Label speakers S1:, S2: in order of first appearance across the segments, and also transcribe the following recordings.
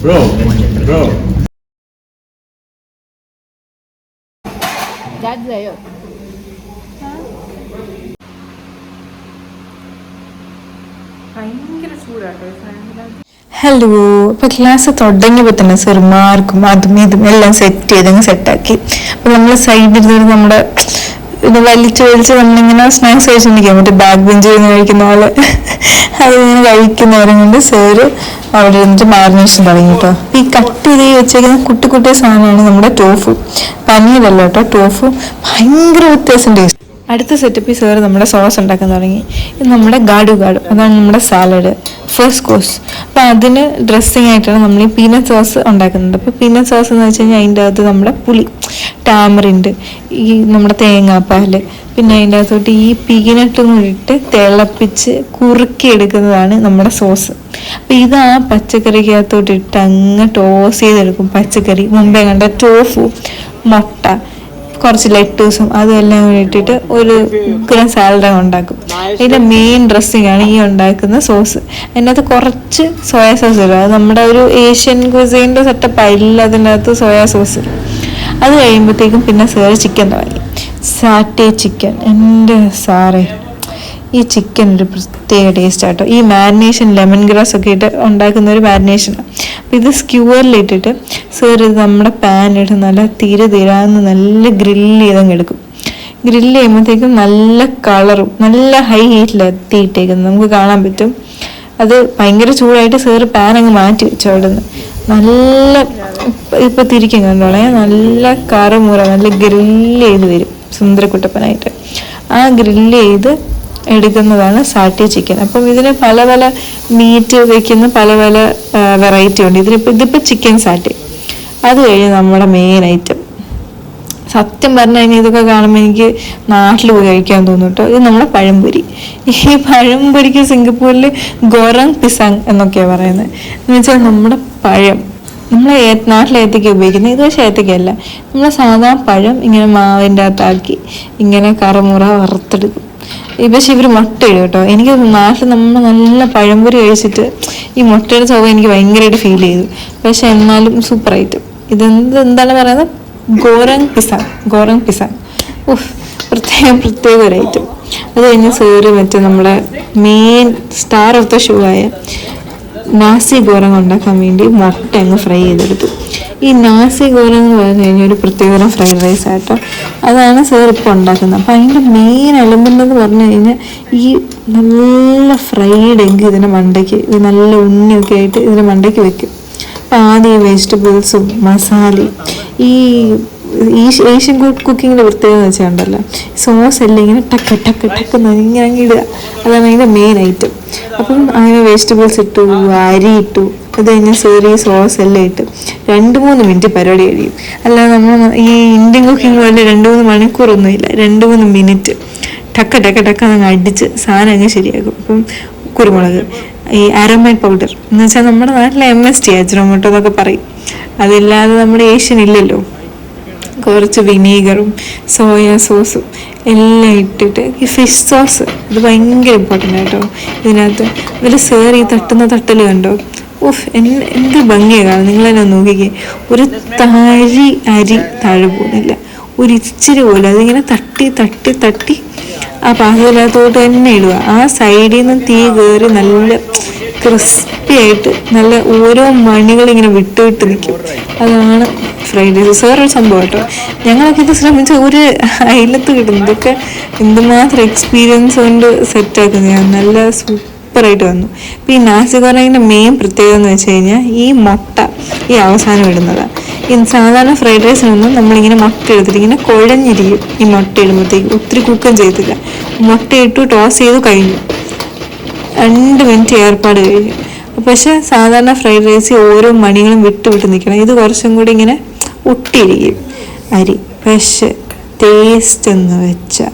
S1: Bro, bro.
S2: Dadzayo. ഭയങ്കര ചൂടാട്ടോ.
S3: Hello, ഇപ്പോൾ class തുടങ്ങിയപ്പോൾ തന്നെ സർ മാർക്കും അതും ഇതും എല്ലാം സെറ്റാക്കി. അപ്പോൾ നമ്മൾ സൈഡിൽ നമ്മുടെ ഇത് വലിച്ച് നമ്മളിങ്ങനെ സ്നാക്സ് കഴിച്ചിരിക്കാൻ പറ്റും, ബാക്ക് ബെഞ്ചിൽ നിന്ന് കഴിക്കുന്ന പോലെ അതിങ്ങനെ കഴിക്കുന്നവരും കൊണ്ട് സാറ് അവിടെ ഇരുന്നിട്ട് മാരിനേഷൻ തുടങ്ങി കേട്ടോ. ഈ കട്ട് ചെയ്ത് വെച്ചേക്കുന്ന കുട്ടി സാധനമാണ് നമ്മുടെ ടോഫു. പനീരല്ല കേട്ടോ, ടോഫു. ഭയങ്കര വ്യത്യാസം ടേസ്റ്റ്. അടുത്ത സെറ്റപ്പിൽ സാറ് നമ്മുടെ സോസ് ഉണ്ടാക്കാൻ തുടങ്ങി. ഇത് നമ്മുടെ ഗാഡു അതാണ് നമ്മുടെ സാലഡ് ഫസ്റ്റ് കോഴ്സ്. അപ്പോൾ അതിന് ഡ്രസ്സിങ് ആയിട്ടാണ് നമ്മൾ ഈ പീനട്ട് സോസ് ഉണ്ടാക്കുന്നത്. അപ്പോൾ പീനട്ട് സോസ് എന്ന് വെച്ച് കഴിഞ്ഞാൽ അതിൻ്റെ അകത്ത് നമ്മുടെ പുളി, ടാമറിൻഡ്, ഈ നമ്മുടെ തേങ്ങാപ്പാൽ, പിന്നെ അതിൻ്റെ അകത്തോട്ട് ഈ പീനട്ടും കൂടിയിട്ട് തിളപ്പിച്ച് കുറുക്കി എടുക്കുന്നതാണ് നമ്മുടെ സോസ്. അപ്പോൾ ഇത് ആ പച്ചക്കറിക്കകത്തോട്ട് ഇട്ട് അങ്ങ് ടോസ് ചെയ്തെടുക്കും. പച്ചക്കറി മുമ്പേ കണ്ട ടോഫു, മുട്ട, കുറച്ച് ലെറ്റൂസും അതെല്ലാം കൂടി ഇട്ടിട്ട് ഒരു ഉഗ്രം സാലഡ് ഉണ്ടാക്കും. ഇതിൻ്റെ മെയിൻ ഡ്രസ്സിങ് ആണ് ഈ ഉണ്ടാക്കുന്ന സോസ്. അതിനകത്ത് കുറച്ച് സോയാ സോസ് ഇടും. അത് നമ്മുടെ ഒരു ഏഷ്യൻ കുസൈൻ്റെ സെറ്റപ്പ് ഇല്ല അതിൻ്റെ അകത്ത് സോയാ സോസ്. അത് കഴിയുമ്പോഴത്തേക്കും പിന്നെ സാറ് ചിക്കൻ തുടങ്ങി. സാറ്റേ ചിക്കൻ. എൻ്റെ സാറേ, ഈ ചിക്കൻ ഒരു പ്രത്യേക ടേസ്റ്റ് ആട്ടോ. ഈ മാരിനേഷൻ ലെമൺ ഗ്രാസ് ഒക്കെ ഇട്ട് ഉണ്ടാക്കുന്ന ഒരു മാരിനേഷനാണ്. അപ്പോൾ ഇത് സ്ക്യൂവറിലിട്ടിട്ട് സാർ ഇത് നമ്മുടെ പാനിലിട്ട് നല്ല തീരാന്ന് നല്ല ഗ്രില്ല് ചെയ്തങ്ങ് എടുക്കും. ഗ്രില്ല് ചെയ്യുമ്പോഴത്തേക്കും നല്ല കളറും നല്ല ഹൈ ഹീറ്റിലെത്തിയിട്ടേക്കുന്നത് നമുക്ക് കാണാൻ പറ്റും. അത് ഭയങ്കര ചൂടായിട്ട് സാറ് പാൻ അങ്ങ് മാറ്റി വെച്ചു അവിടെ നിന്ന്. നല്ല ഇപ്പോൾ തിരിക്കും കണ്ടോളെ, നല്ല കറുമുറ നല്ല ഗ്രില്ല് ചെയ്ത് വരും സുന്ദരക്കുട്ടപ്പനായിട്ട്. ആ ഗ്രില്ല് ചെയ്ത് എടുക്കുന്നതാണ് സാട്ടി ചിക്കൻ. അപ്പം ഇതിന് പല പല മീറ്റ് വെക്കുന്ന പല പല വെറൈറ്റി ഉണ്ട്. ഇതിപ്പോൾ ചിക്കൻ സാട്ടി. അത് കഴിഞ്ഞ് നമ്മുടെ മെയിൻ ഐറ്റം, സത്യം പറഞ്ഞു കഴിഞ്ഞാൽ ഇതൊക്കെ കാണുമ്പോൾ എനിക്ക് നാട്ടിൽ പോയി കഴിക്കാൻ തോന്നും കേട്ടോ. ഇത് നമ്മുടെ പഴംപൊരി. ഈ പഴംപൊരിക്ക് സിംഗപ്പൂരിൽ ഗോറങ് പിസാങ് എന്നൊക്കെയാണ് പറയുന്നത്. എന്ന് വെച്ചാൽ നമ്മുടെ പഴം നമ്മളെ നാട്ടിലെ ഏത്തയ്ക്ക ഉപയോഗിക്കുന്നത്. ഇത് പക്ഷേ ഏത്തയ്ക്കല്ല, നമ്മൾ സാധാ പഴം ഇങ്ങനെ മാവിൻ്റെ അകത്താക്കി ഇങ്ങനെ കറമുറ വറുത്തെടുക്കും. പക്ഷെ ഇവർ മുട്ട ഇടും കേട്ടോ. എനിക്ക് നാട്ടിൽ നമ്മൾ നല്ല പഴംപൊരി കഴിച്ചിട്ട് ഈ മുട്ടയുടെ ചുവ എനിക്ക് ഭയങ്കരമായിട്ട് ഫീൽ ചെയ്തു. പക്ഷെ എന്നാലും സൂപ്പർ ഐറ്റം. എന്താണ് പറയുന്നത്, ഗോറങ് പിസാങ്. പ്രത്യേക ഒരു ഐറ്റം. അത് കഴിഞ്ഞ് സാറ് മറ്റേ നമ്മുടെ main star of the show ആയ നാസി ഗോറങ് ഉണ്ടാക്കാൻ വേണ്ടി മുട്ട അങ്ങ് ഫ്രൈ ചെയ്തെടുത്തു. ഈ നാസി ഗോറങ് എന്ന് പറഞ്ഞു കഴിഞ്ഞാൽ ഒരു പ്രത്യേകതരം ഫ്രൈഡ് റൈസ് ആട്ടോ. അതാണ് സാർ ഇപ്പോൾ ഉണ്ടാക്കുന്നത്. അപ്പം അതിൻ്റെ മെയിൻ എലമെൻ്റ് എന്ന് പറഞ്ഞു കഴിഞ്ഞാൽ ഈ നല്ല ഫ്രൈഡ് എഗ് ഇതിൻ്റെ മണ്ടയ്ക്ക്, ഇത് നല്ല ഉണ്ണിയൊക്കെ ആയിട്ട് ഇതിൻ്റെ മണ്ടയ്ക്ക് വെക്കും. അപ്പം ആദ്യം ഈ വെജിറ്റബിൾസും മസാലയും ഈ ഏഷ്യൻ കുക്കിങ്ങിൻ്റെ പ്രത്യേകത എന്ന് വെച്ചാൽ ഉണ്ടല്ലോ, സോസ് എല്ലാം ഇങ്ങനെ ടക്ക് ഇങ്ങനെ ഇടുക. അതാണ് അതിൻ്റെ മെയിൻ ഐറ്റം. അപ്പം അങ്ങനെ വെജിറ്റബിൾസ് ഇട്ടു, അരി ഇട്ടു, അത് കഴിഞ്ഞ് സോറി സോസ് എല്ലാം ഇട്ട് 2-3 മിനിറ്റ് പരിപാടി കഴിയും. അല്ലാതെ നമ്മൾ ഈ ഇന്ത്യൻ കുക്കിംഗ് പോലെ 2-3 മണിക്കൂറൊന്നുമില്ല, 2-3 മിനിറ്റ് ടക്ക് അങ്ങ് അടിച്ച് സാധനം അങ്ങ് ശരിയാക്കും. അപ്പം കുരുമുളക്, ഈ അരോമേറ്റ് പൗഡർ എന്ന് വെച്ചാൽ നമ്മുടെ നാട്ടിലെ MST അജിനോമോട്ടോ എന്നൊക്കെ പറയും. അതില്ലാതെ നമ്മുടെ ഏഷ്യൻ ഇല്ലല്ലോ. കുറച്ച് വിനീഗറും സോയാ സോസും എല്ലാം ഇട്ടിട്ട് ഈ ഫിഷ് സോസ്, ഇത് ഭയങ്കര ഇമ്പോർട്ടൻ്റ് ആയിട്ടോ ഇതിനകത്ത്. ഇതിൽ സാർ ഈ തട്ടൽ കണ്ടോ, എന്ത് ഭംഗിയാണ് കാണും. നിങ്ങളെന്നെ നോക്കിക്കേ, ഒരു തരി അരി താഴെ പോകുന്നില്ല, ഒരു ഇച്ചിരി പോലും. അതിങ്ങനെ തട്ടി ആ പാത്രത്തിനകത്തോട്ട് തന്നെ ഇടുക. ആ സൈഡിൽ നിന്ന് തീ കയറി നല്ല ക്രിസ്പി ആയിട്ട് നല്ല ഓരോ മണികളിങ്ങനെ വിട്ട് നിൽക്കും. അതാണ് ഫ്രൈഡ് റൈസ്. വേറൊരു സംഭവം കേട്ടോ, ഞങ്ങളൊക്കെ ഇത് ശ്രമിച്ച ഒരു അയലത്ത് കിട്ടുന്നു. ഇതൊക്കെ എന്തുമാത്രം എക്സ്പീരിയൻസ് കൊണ്ട് സെറ്റാക്കുന്നതാണ്. നല്ല സൂപ്പറായിട്ട് വന്നു. അപ്പോൾ ഈ നാസി ഗോറങ്ങിൻ്റെ മെയിൻ പ്രത്യേകത എന്ന് വെച്ച് കഴിഞ്ഞാൽ ഈ മുട്ട ഈ അവസാനം ഇടുന്നതാണ്. ഈ സാധാരണ ഫ്രൈഡ് റൈസിനൊന്നും നമ്മളിങ്ങനെ മുട്ട എടുത്തിട്ട് ഇങ്ങനെ കുഴഞ്ഞിരിക്കും. ഈ മുട്ട ഇടുമ്പോഴത്തേക്ക് ഒത്തിരി കുക്കും ചെയ്തില്ല. മുട്ട ഇട്ടു ടോസ് ചെയ്തു കഴിഞ്ഞു, 2 മിനിറ്റ് ഏർപ്പാട് കഴിഞ്ഞു. പക്ഷെ സാധാരണ ഫ്രൈഡ് റൈസ് ഓരോ മണികളും വിട്ട് നിൽക്കണം. ഇത് കുറച്ചും കൂടി ഇങ്ങനെ ഒട്ടിയിരിക്കും അരി. പക്ഷെ ടേസ്റ്റ് എന്ന് വെച്ചാൽ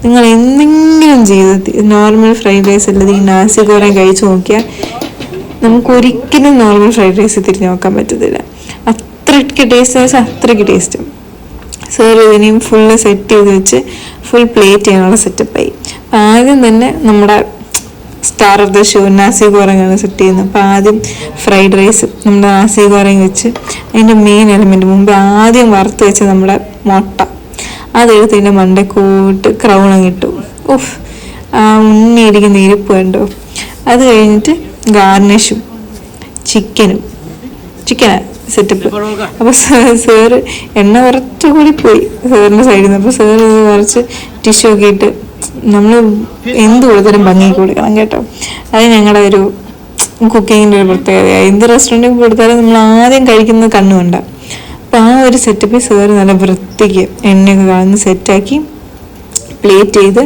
S3: നിങ്ങൾ എന്തെങ്കിലും ജീവിതത്തിൽ നോർമൽ ഫ്രൈഡ് റൈസ് അല്ലാതെ ഈ നാസി ഗോറങ് കഴിച്ചു നോക്കിയാൽ നമുക്കൊരിക്കലും നോർമൽ ഫ്രൈഡ് റൈസ് തിരിഞ്ഞു നോക്കാൻ പറ്റത്തില്ല. അത്രയ്ക്ക് ടേസ്റ്റ് എന്ന് വെച്ചാൽ അത്രയ്ക്ക് ടേസ്റ്റും. സാർ ഇതിനെയും ഫുള്ള് സെറ്റ് ചെയ്ത് വെച്ച് ഫുൾ പ്ലേറ്റ് ചെയ്യാനുള്ള സെറ്റപ്പായി. അപ്പം ആദ്യം തന്നെ നമ്മുടെ star of the show nasi ഗോറങ്ങാണ് സെറ്റ് ചെയ്യുന്നത്. അപ്പോൾ ആദ്യം ഫ്രൈഡ് റൈസ് നമ്മുടെ നാസി ഗോറങ് വെച്ച് അതിൻ്റെ മെയിൻ എലമെൻറ്റ് മുമ്പ് ആദ്യം വറുത്ത് വെച്ച് നമ്മുടെ മുട്ട അതെടുത്ത് അതിൻ്റെ മണ്ടക്കോട്ട് ക്രൗൺ ഇട്ടു. ഓഫ്, ആ ഉണ്ണിയിരിക്കുന്ന ഇരിപ്പ് കണ്ടോ. അത് കഴിഞ്ഞിട്ട് ഗാർണിഷും ചിക്കനാ സെറ്റപ്പ്. അപ്പോൾ സാറ് എണ്ണ കുറച്ച് കൂടി പോയി സാറിൻ്റെ സൈഡിൽ നിന്ന്. അപ്പോൾ സാറ് കുറച്ച് ടിഷ്യൂ ഒക്കെ ഇട്ട് നമ്മൾ എന്ത് കൊടുത്താലും ഭംഗിക്ക് കൊടുക്കണം കേട്ടോ. അത് ഞങ്ങളുടെ ഒരു കുക്കിങ്ങിൻ്റെ ഒരു പ്രത്യേകതയാണ്. എന്ത് റെസ്റ്റോറൻറ്റിൽ കൊടുത്താലും നമ്മൾ ആദ്യം കഴിക്കുന്നത് കണ്ണു കണ്ട. അപ്പോൾ ആ ഒരു സെറ്റപ്പിൽ സാറ് നല്ല വൃത്തിക്ക് എണ്ണയൊക്കെ കളഞ്ഞ് സെറ്റാക്കി പ്ലേറ്റ് ചെയ്ത്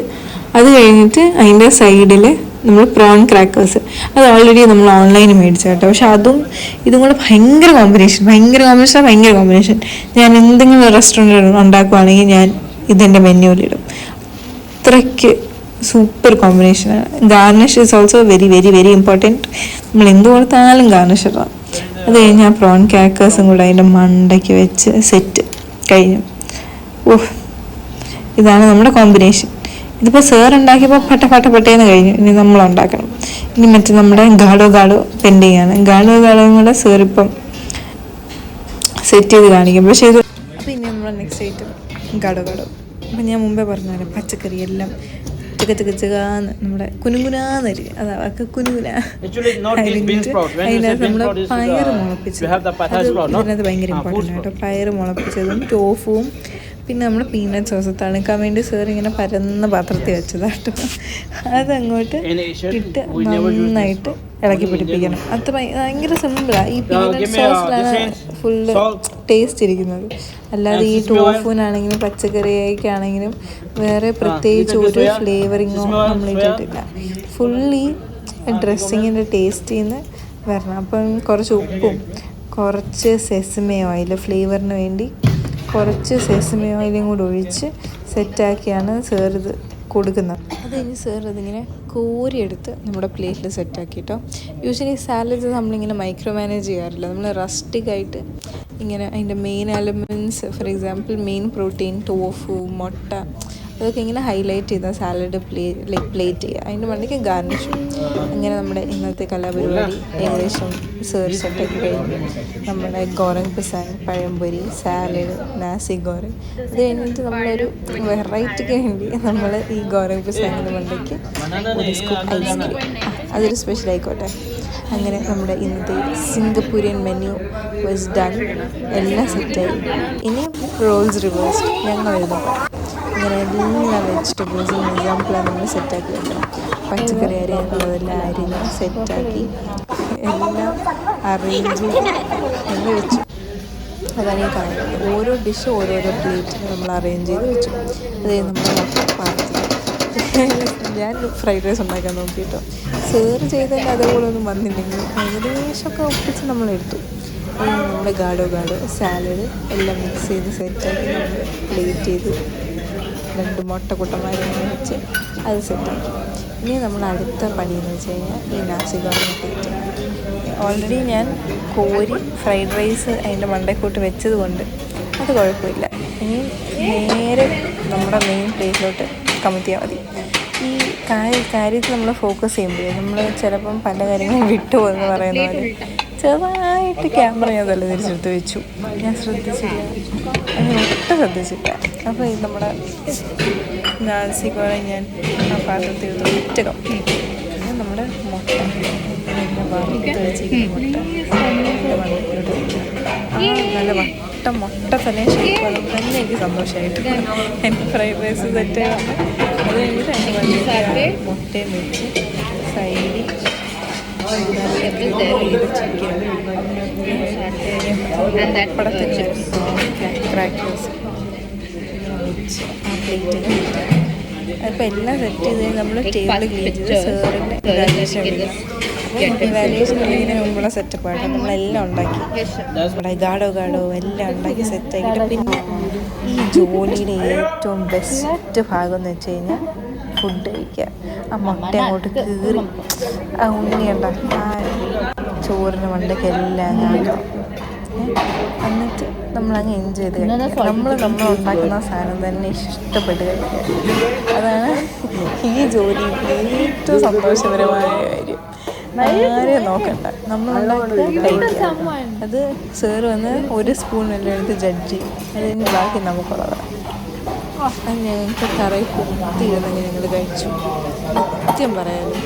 S3: അത് കഴിഞ്ഞിട്ട് അതിൻ്റെ സൈഡിൽ നമ്മൾ പ്രോൺ ക്രാക്കേഴ്സ് അത് ഓൾറെഡി നമ്മൾ ഓൺലൈനിൽ മേടിച്ചു കേട്ടോ. പക്ഷെ അതും ഇതും കൂടെ ഭയങ്കര കോമ്പിനേഷൻ. ഞാൻ എന്തെങ്കിലും റെസ്റ്റോറൻറ്റ് ഉണ്ടാക്കുവാണെങ്കിൽ ഞാൻ ഇതെൻ്റെ മെനുവിലിടും. അത്രയ്ക്ക് സൂപ്പർ കോമ്പിനേഷനാണ്. Garnish is also very very very important. നമ്മൾ എന്ത് കൊടുത്താലും ഗാർണിഷ് ഇടണം. അത് കഴിഞ്ഞ് ആ പ്രോൺ ക്രാക്കേഴ്സും കൂടെ അതിൻ്റെ മണ്ടയ്ക്ക് വെച്ച് സെറ്റ് കഴിഞ്ഞു. ഓഹ്, ഇതാണ് നമ്മുടെ കോമ്പിനേഷൻ. ഇതിപ്പോൾ സാർ ഉണ്ടാക്കിയപ്പോൾ പട്ടേന്ന് കഴിഞ്ഞു. ഇനി നമ്മൾ ഉണ്ടാക്കണം. ഇനി മറ്റേ നമ്മുടെ ഗാഡോ പെൻഡിങ് ആണ്. ഗാഡോയും കൂടെ സാർ ഇപ്പം സെറ്റ് ചെയ്ത് കാണിക്കും. പക്ഷേ ഇത് അപ്പോൾ ഇനി നമ്മൾ നെക്സ്റ്റ് ഐറ്റം ഗാഡോ. അപ്പം ഞാൻ മുമ്പേ പറഞ്ഞാലും പച്ചക്കറി എല്ലാം ചകാന്ന് നമ്മുടെ കുനുകുനാന്നരി അതൊക്കെ കുനുകുന അതിനകത്ത് നമ്മുടെ പയർ മുളപ്പിച്ചത് ഇതിനകത്ത് ഭയങ്കര ഇമ്പോർട്ടൻ്റ് കേട്ടോ. പയർ മുളപ്പിച്ചതും ടോഫുവും പിന്നെ നമ്മൾ പീനട്ട് സോസ് തണുക്കാൻ വേണ്ടി സാർ ഇങ്ങനെ പരന്ന പാത്രത്തിൽ വെച്ചതാട്ടോ. അതങ്ങോട്ട് ഇട്ട് നന്നായിട്ട് ഇളക്കി പിടിപ്പിക്കണം. അത് ഭയങ്കര സിമ്പിളാണ്. ഈ പീനട്ട് സോസിലാണ് ഫുള്ള് ടേസ്റ്റ് ഇരിക്കുന്നത്. അല്ലാതെ ഈ ടോഫുവിനാണെങ്കിലും പച്ചക്കറിയൊക്കെയാണെങ്കിലും വേറെ പ്രത്യേകിച്ച് ഒരു ഫ്ലേവറിങ്ങോ നമ്മൾ ഇട്ടിട്ടില്ല. ഫുള്ളി ഡ്രസ്സിങ്ങിൻ്റെ ടേസ്റ്റിൽ നിന്ന് വരണം. അപ്പം കുറച്ച് ഉപ്പും കുറച്ച് സെസമേ ഓയിൽ ഫ്ലേവറിന് വേണ്ടി കുറച്ച് സെസമേ ഓയിലും കൂടി ഒഴിച്ച് സെറ്റാക്കിയാണ് സാർ ഇത് കൊടുക്കുന്നത്. അത് കഴിഞ്ഞ് സാർ അതിങ്ങനെ കോരിയെടുത്ത് നമ്മുടെ പ്ലേറ്റിൽ സെറ്റാക്കിയിട്ടോ. യൂഷ്വലി സാലഡ്സ് നമ്മളിങ്ങനെ മൈക്രോ മാനേജ് ചെയ്യാറില്ല. നമ്മൾ റസ്റ്റിക്കായിട്ട് ഇങ്ങനെ അതിൻ്റെ main elements for example main protein tofu മുട്ട അതൊക്കെ ഇങ്ങനെ ഹൈലൈറ്റ് ചെയ്ത സാലഡ് പ്ലേറ്റ് ചെയ്യുക. അതിൻ്റെ മണ്ടയ്ക്ക് ഗാർണിഷും. അങ്ങനെ നമ്മുടെ ഇന്നത്തെ കലാപരിപാടി ഏകദേശം സാർ സെറ്റാക്കി കഴിഞ്ഞു. നമ്മുടെ ഗോറങ് പിസാങ് പഴംപൊരി സാലഡ് നാസി ഗോറങ് അത് കഴിഞ്ഞിട്ട് നമ്മളൊരു വെറൈറ്റിക്ക് വേണ്ടി നമ്മൾ ഈ ഗോറങ് പിസാങ്ങിൻ്റെ മണ്ടയ്ക്ക് ഒരു സ്കൂപ്പ് ഐസ്ക്രീം അതൊരു സ്പെഷ്യൽ ആയിക്കോട്ടെ. അങ്ങനെ നമ്മുടെ ഇന്നത്തെ സിംഗപ്പൂരിയൻ മെനു വാസ് ഡൺ. എല്ലാം സെറ്റായി. ഇനി റോൾസ് റിവേഴ്സ് ഞങ്ങൾ എഴുതുമ്പോൾ ഇങ്ങനെ എല്ലാ വെജിറ്റബിൾസും എക്സാമ്പിളാണ് നമ്മൾ സെറ്റാക്കി വെക്കണം. പച്ചക്കറി അരിയാനുള്ളതെല്ലാം അരിഞ്ഞ് സെറ്റാക്കി എല്ലാം അറേഞ്ച് ചെയ്ത് വെച്ചു. അതാണ് ഈ കാണുന്നത്. ഓരോ ഡിഷ് ഓരോരോ പ്ലേറ്റിൽ നമ്മൾ അറേഞ്ച് ചെയ്ത് വെച്ചു. അതായത് നമ്മൾ പാർട്ടി ഞാൻ ഫ്രൈഡ് റൈസ് ഉണ്ടാക്കാൻ നോക്കിയിട്ടോ. സെർവ് ചെയ്തതിൻ്റെ അതേപോലെ ഒന്നും വന്നില്ലെങ്കിൽ ഏകദേശമൊക്കെ ഒപ്പിച്ച് നമ്മളെടുത്തു. നമ്മുടെ ഗാഡോ സാലഡ് എല്ലാം മിക്സ് ചെയ്ത് സെറ്റാക്കി നമ്മൾ പ്ലേറ്റ് ചെയ്ത് 2 മുട്ടക്കുട്ടന്മാരെ വെച്ച് അത് സെറ്റാക്കി. ഇനി നമ്മൾ അടുത്ത പണിയെന്ന് വെച്ച് കഴിഞ്ഞാൽ ഈ നാസി ഗോറങ് പ്ലേറ്റ്. ഓൾറെഡി ഞാൻ കോരി ഫ്രൈഡ് റൈസ് അതിൻ്റെ മണ്ടക്കോട്ട് വെച്ചത് കൊണ്ട് അത് കുഴപ്പമില്ല. ഇനി നേരെ നമ്മുടെ മെയിൻ പ്ലേറ്റിലോട്ട് കമത്തിയാൽ മതി. ഈ കാര്യത്തിൽ നമ്മൾ ഫോക്കസ് ചെയ്യുമ്പോൾ നമ്മൾ ചിലപ്പം പല കാര്യങ്ങളും വിട്ടുപോകുമെന്ന് പറയുന്ന പോലെ ചെറുതായിട്ട് ക്യാമറ ഞാൻ തല തിരിച്ചെടുത്ത് വെച്ചു. ഞാൻ ശ്രദ്ധിച്ചില്ല, ഒട്ടും ശ്രദ്ധിച്ചില്ല. അപ്പോൾ ഇത് നമ്മുടെ നാസി ഗോറങ് ഞാൻ ആ പാത്രത്തിൽ ഒറ്റ കപ്പി നമ്മുടെ മുട്ട വറുത്ത് വെച്ചിരിക്കുന്ന നല്ല മുട്ട തന്നെ ഷേപ്പ് തന്നെ എനിക്ക് സന്തോഷമായിട്ട് എൻ്റെ ഫ്രൈഡ് റൈസ് സെറ്റ് അത് കഴിഞ്ഞിട്ട് അതിൻ്റെ മുട്ടയും വെച്ച് സൈഡിൽ പടത്തിന് ക്രാക്കേഴ്സ് വെച്ച് ആ പ്ലേറ്റിൽ അപ്പോൾ എല്ലാം സെറ്റ് ചെയ്ത് കഴിഞ്ഞ് നമ്മൾ ടേബിൾ ക്ലീൻ ചെയ്ത് സാറിൻ്റെ ഇവാലുവേഷൻ എടുക്കണം. അപ്പോൾ ഇവാലുവേഷൻ കഴിഞ്ഞതിന് മുമ്പുള്ള സെറ്റപ്പായിട്ട് നമ്മളെല്ലാം ഉണ്ടാക്കി നമ്മുടെ ഗാഡോ എല്ലാം ഉണ്ടാക്കി സെറ്റാക്കിയിട്ട് പിന്നെ ഈ ജോലിയുടെ ഏറ്റവും ബെസ്റ്റ് ഭാഗം എന്ന് വെച്ച് കഴിഞ്ഞാൽ ഫുഡ് കഴിക്കുക. ആ മുട്ട അങ്ങോട്ട് കീറി ആ ഉണ്ണി ഉണ്ടാക്കി ആ ചോറിന് മണ്ടയ്ക്ക് എല്ലാം കാണണം. എന്നിട്ട് നമ്മളങ്ങ് എൻജോയ് ചെയ്ത് കഴിക്കുക. നമ്മൾ ഉണ്ടാക്കുന്ന സാധനം തന്നെ ഇഷ്ടപ്പെട്ട് കഴിക്കുക. അതാണ് ഈ ജോലി ഏറ്റവും സന്തോഷകരമായ കാര്യം. ആരെയും നോക്കണ്ട, നമ്മളുണ്ടാക്കി കഴിക്കുക. അത് സാറ് വന്ന് ഒരു സ്പൂണെല്ലാം എടുത്ത് ജഡ്ജ് ചെയ്യും. അതിന് ബാക്കി നമുക്കുള്ളതാണ്. അത് ഞങ്ങൾക്ക് തറയിൽ കുത്തിയിരുന്നെങ്കിൽ ഞങ്ങൾ കഴിച്ചു. സത്യം പറയാനും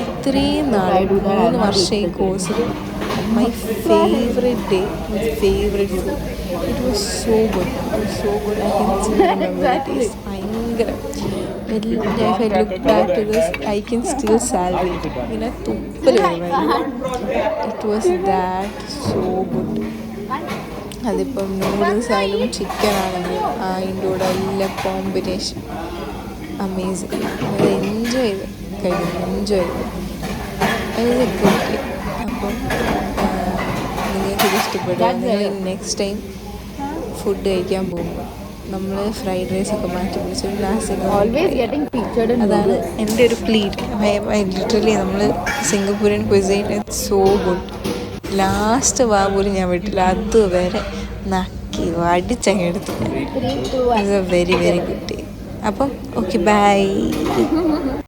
S3: ഇത്രയും നാൾ 3 വർഷം ഈ കോഴ്സിൽ my favourite day, my favourite food. It was so good, it was so good. I can still remember it is ഭയങ്കര. If I look back to this, I can still salivate. ഇങ്ങനെ തുപ്പൽ വരുമായിരുന്നു. It was that so good. അതിപ്പം noodles ആയാലും chicken ആണെങ്കിലും അതിൻ്റെ കൂടെ എല്ലാ combination amazing. അത് എൻജോയ് ചെയ്ത് കഴിക്കുന്നു, എൻജോയ് ചെയ്ത് ഗുഡ്. അപ്പം നിങ്ങൾക്കിത് ഇഷ്ടപ്പെടുക. നിങ്ങൾ നെക്സ്റ്റ് ടൈം ഫുഡ് കഴിക്കാൻ പോകുമ്പോൾ നമ്മൾ ഫ്രൈഡ് റൈസൊക്കെ മാറ്റി പിടിച്ചൊരു ലാസ്റ്റ്. അതാണ് എൻ്റെ ഒരു പ്ലീറ്റ്. ലിറ്ററലി നമ്മൾ Singaporean cuisine it's so good. Last വാ പോലും ഞാൻ വിട്ടില്ല, അതുവരെ നക്കി അടിച്ചങ്ങ് എടുത്തു. It's a very very good day. അപ്പം ഓക്കെ, ബൈ.